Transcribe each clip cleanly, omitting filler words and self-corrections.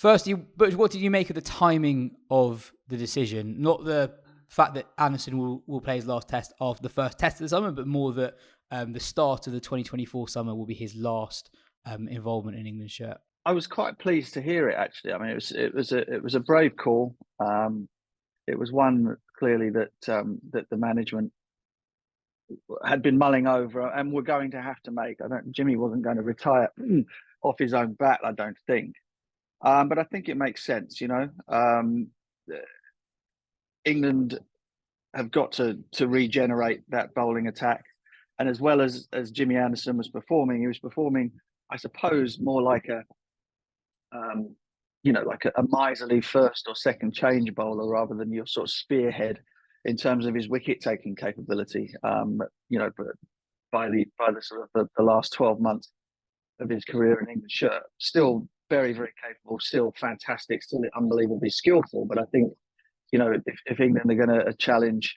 Firstly, but what did you make of the timing of the decision? Not the fact that Anderson will play his last test after the first test of the summer, but more that the start of the 2024 summer will be his last involvement in England's shirt. I was quite pleased to hear it. Actually, I mean, it was a brave call. It was one clearly that the management had been mulling over and were going to have to make. Jimmy wasn't going to retire off his own bat, I don't think. But I think it makes sense. England have got to regenerate that bowling attack, and as well as Jimmy Anderson was performing, he was performing, I suppose, more like a miserly first or second change bowler rather than your sort of spearhead in terms of his wicket taking capability. But by the sort of the last 12 months of his career in England shirt, still very, very capable, still fantastic, still unbelievably skillful. But I think, if England are going to challenge,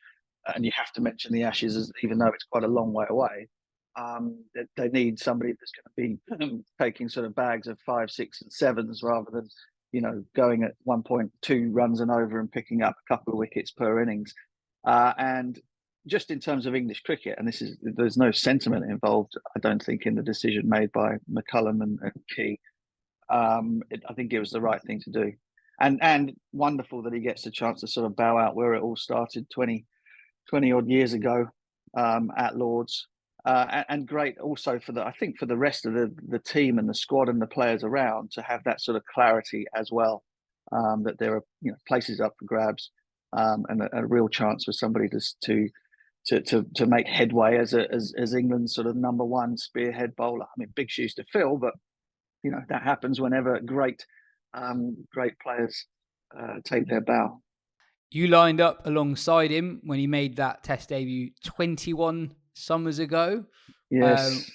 and you have to mention the Ashes, even though it's quite a long way away, they need somebody that's going to be taking sort of bags of 5, 6, and 7s rather than, going at 1.2 runs and over and picking up a couple of wickets per innings. And just in terms of English cricket, and there's no sentiment involved, I don't think, in the decision made by McCullum and Key. I think it was the right thing to do. And wonderful that he gets a chance to sort of bow out where it all started 20 odd years ago at Lord's. And great also for the rest of the team and the squad and the players around to have that sort of clarity as well, that there are places up for grabs, and a real chance for somebody to make headway as England's sort of number one spearhead bowler. I mean, big shoes to fill, but that happens whenever great players take their bow. You lined up alongside him when he made that Test debut 21 summers ago. Yes.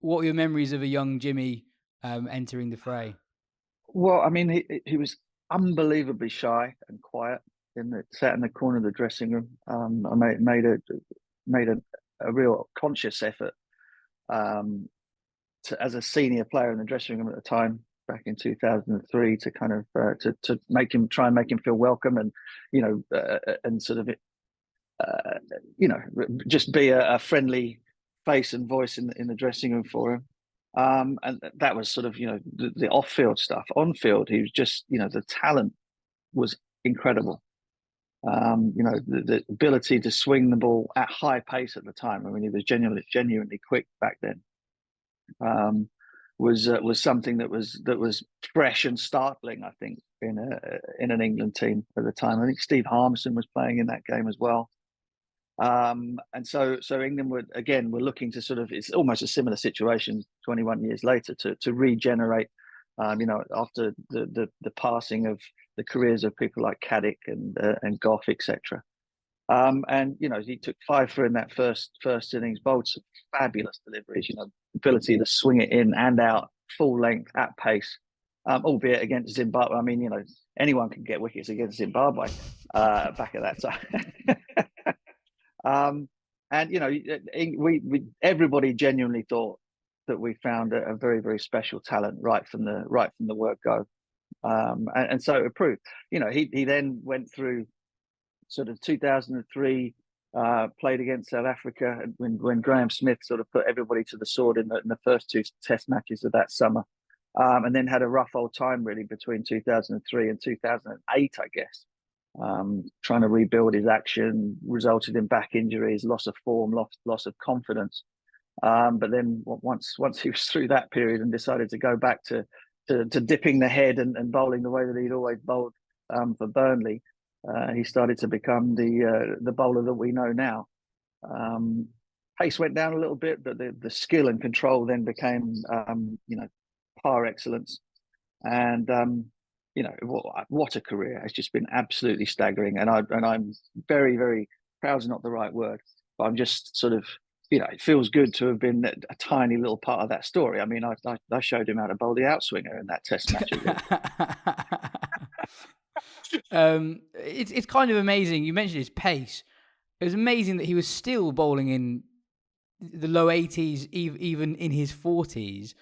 What were your memories of a young Jimmy entering the fray? Well, I mean, he was unbelievably shy and quiet. Sat in the corner of the dressing room. I made a real conscious effort as a senior player in the dressing room at the time, back in 2003, to kind of to try and make him feel welcome, and and sort of just be a friendly face and voice in the dressing room for him. And that was sort of the off-field stuff. On-field, he was just the talent was incredible. The ability to swing the ball at high pace at the time. I mean, he was genuinely quick back then. Was something that was fresh and startling, I think, in an England team at the time. I think Steve Harmison was playing in that game as well. And so England were looking to sort of, it's almost a similar situation 21 years later to regenerate, after the passing of the careers of people like Caddick and Gough, etc. And he took 5 for in that first innings, bowled some fabulous deliveries, ability to swing it in and out, full length at pace, albeit against Zimbabwe. I mean, anyone can get wickets against Zimbabwe back at that time. And everybody genuinely thought that we found a very, very special talent right from the word go. And so it proved. He then went through sort of 2003, played against South Africa when Graham Smith sort of put everybody to the sword in the first 2 Test matches of that summer, and then had a rough old time really between 2003 and 2008, I guess. Trying to rebuild his action, resulted in back injuries, loss of form, loss of confidence. But then once he was through that period and decided to go back to dipping the head and bowling the way that he'd always bowled for Burnley, he started to become the bowler that we know now. Pace went down a little bit, but the skill and control then became par excellence. And what a career! It's just been absolutely staggering. And I'm very, very proud is not the right word, but I'm just sort of, it feels good to have been a tiny little part of that story. I mean, I showed him how to bowl the outswinger in that Test match. It's kind of amazing. You mentioned his pace. It was amazing that he was still bowling in the low 80s, even in his 40s.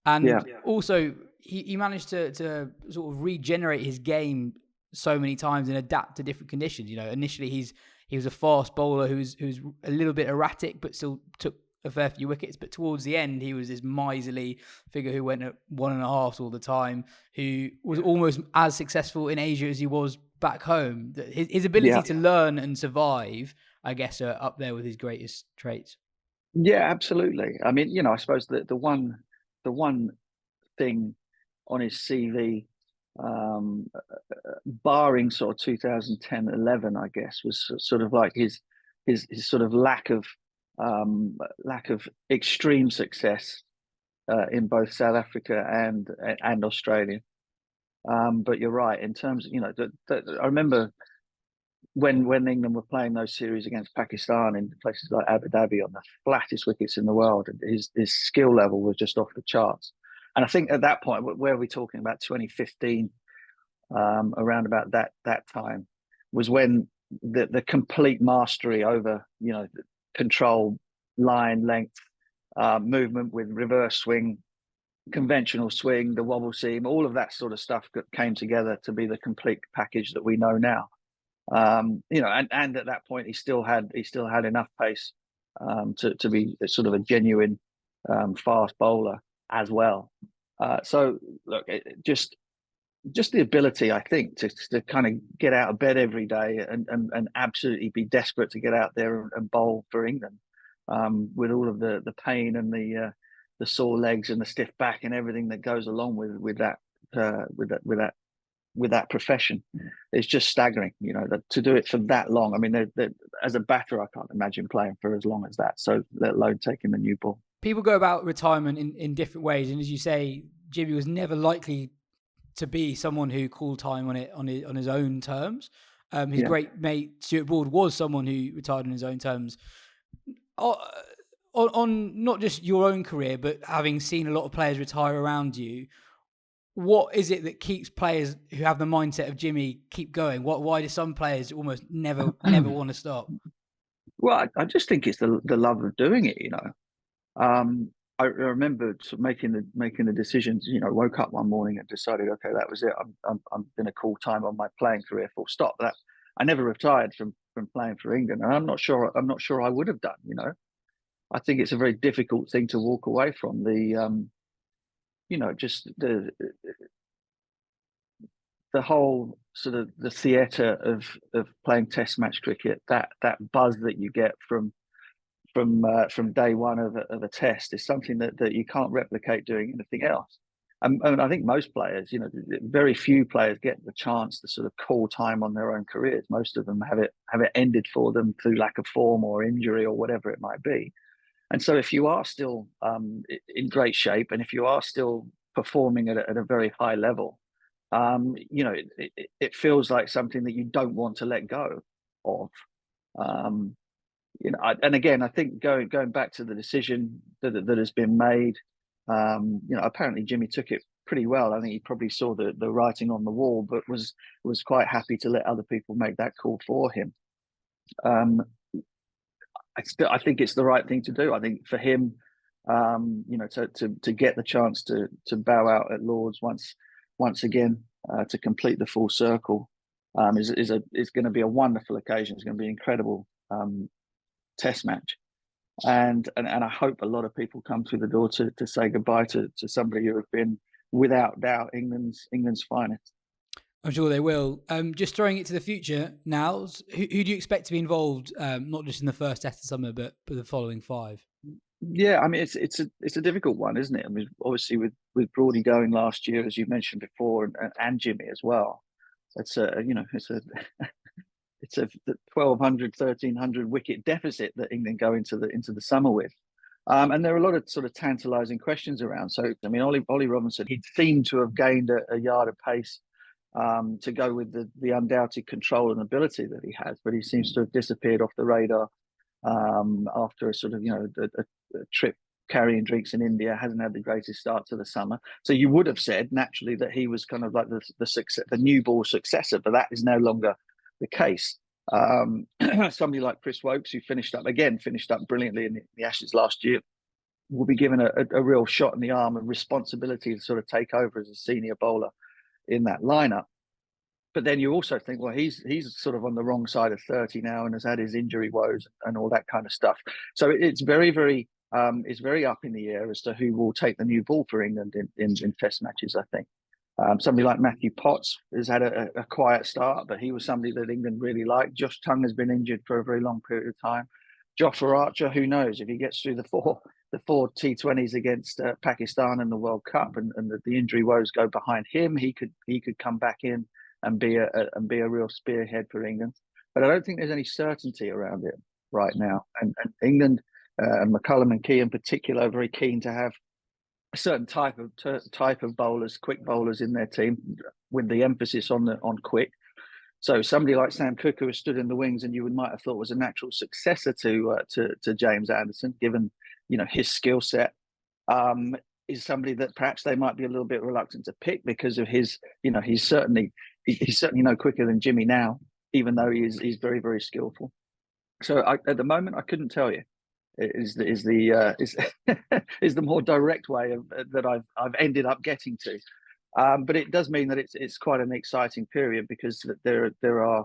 And also, he managed to sort of regenerate his game so many times and adapt to different conditions. You know, initially he was a fast bowler who was a little bit erratic, but still took a fair few wickets. But towards the end, he was this miserly figure who went at 1.5 all the time, who was almost as successful in Asia as he was back home. His ability to learn and survive, I guess, are up there with his greatest traits. Yeah, absolutely. I mean, you know, I suppose that the one thing on his CV, barring sort of 2010-11, I guess, was sort of like his sort of lack of extreme success in both South Africa and Australia. But you're right in terms of, you know, I remember when England were playing those series against Pakistan in places like Abu Dhabi on the flattest wickets in the world, his skill level was just off the charts. And I think at that point, where are we talking about? 2015, around about that time, was when the complete mastery over, you know, control, line, length, movement with reverse swing, conventional swing, the wobble seam, all of that sort of stuff came together to be the complete package that we know now. You know, and at that point he still had enough pace to be sort of a genuine fast bowler as well. So look, just the ability, I think, to kind of get out of bed every day and absolutely be desperate to get out there and bowl for England, with all of the pain and the sore legs and the stiff back and everything that goes along with that profession. It's just staggering, you know, that to do it for that long. I mean, as a batter, I can't imagine playing for as long as that. So let alone taking the new ball. People go about retirement in different ways, and as you say, Jimmy was never likely to be someone who called time on his own terms. His great mate Stuart Broad was someone who retired on his own terms. On not just your own career, but having seen a lot of players retire around you, what is it that keeps players who have the mindset of Jimmy keep going? Why do some players almost never want to stop? Well, I just think it's the love of doing it, you know. I remember making the decisions. You know, woke up one morning and decided, okay, that was it. I'm going to call time on my playing career. Full stop. That I never retired from playing for England, and I'm not sure I would have done. You know, I think it's a very difficult thing to walk away from. You know, just the whole sort of the theatre of playing Test match cricket. That buzz that you get from day one of a test is something that you can't replicate doing anything else. And I think most players, you know, very few players get the chance to sort of call time on their own careers. Most of them have it ended for them through lack of form or injury or whatever it might be. And so if you are still in great shape and if you are still performing at a very high level, you know, it feels like something that you don't want to let go of. You know, and again, I think going back to the decision that has been made, you know, apparently Jimmy took it pretty well. I think he probably saw the writing on the wall, but was quite happy to let other people make that call for him. I think it's the right thing to do. I think for him, you know, to get the chance to bow out at Lords once again, to complete the full circle, is going to be a wonderful occasion. It's going to be an incredible Test match, and I hope a lot of people come through the door to say goodbye to somebody who have been without doubt England's finest. I'm sure they will. Just throwing it to the future now, who do you expect to be involved, not just in the first Test of summer, but the following 5? Yeah, I mean it's a difficult one, isn't it? I mean, obviously with Broady going last year, as you mentioned before, and Jimmy as well. It's a 1,200, 1,300 wicket deficit that England go into the summer with. And there are a lot of sort of tantalising questions around. So, I mean, Ollie Robinson, he seemed to have gained a yard of pace to go with the undoubted control and ability that he has, but he seems to have disappeared off the radar after a sort of, you know, a trip carrying drinks in India. Hasn't had the greatest start to the summer. So you would have said naturally that he was kind of like the new ball successor, but that is no longer the case. Somebody like Chris Wokes, who finished up brilliantly in the Ashes last year, will be given a real shot in the arm and responsibility to sort of take over as a senior bowler in that lineup. But then you also think, well, he's sort of on the wrong side of 30 now and has had his injury woes and all that kind of stuff. So it's very, very it's very up in the air as to who will take the new ball for England in Test matches, I think. Somebody like Matthew Potts has had a quiet start, but he was somebody that England really liked. Josh Tongue has been injured for a very long period of time. Joshua Archer, who knows if he gets through the four T20s against Pakistan in the World Cup, and the injury woes go behind him, he could come back in and be a real spearhead for England. But I don't think there's any certainty around it right now. And England, and McCullum and Key in particular, are very keen to have a certain type of bowlers, quick bowlers in their team, with the emphasis on quick. So somebody like Sam Cook, who has stood in the wings, and you might have thought was a natural successor to James Anderson, given his skill set, is somebody that perhaps they might be a little bit reluctant to pick because of his, he's certainly no quicker than Jimmy now, even though he's very, very skillful. So at the moment, I couldn't tell you. Is the more direct way that I've ended up getting to. But it does mean that it's quite an exciting period, because there are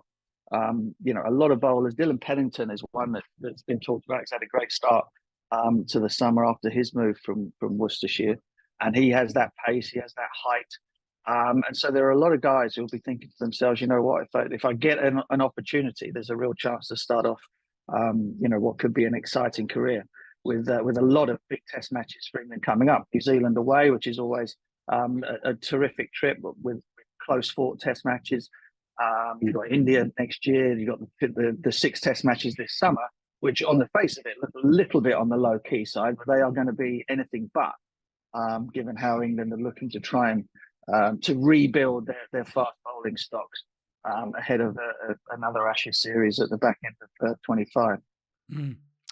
a lot of bowlers. Dylan Pennington is one that's been talked about. He's had a great start to the summer after his move from Worcestershire, and he has that pace, he has that height, and so there are a lot of guys who will be thinking to themselves, you know what, if I get an opportunity, there's a real chance to start off what could be an exciting career with a lot of big Test matches for England coming up. New Zealand away, which is always a terrific trip with close fought Test matches. You've got India next year. You've got the 6 Test matches this summer, which on the face of it look a little bit on the low key side, but they are going to be anything but, given how England are looking to try and to rebuild their fast bowling stocks ahead of another Ashes series at the back end of 25.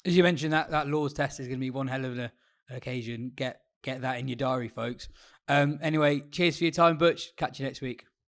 As you mentioned, that Lord's Test is going to be one hell of an occasion. Get that in your diary, folks. Anyway, cheers for your time, Butch. Catch you next week.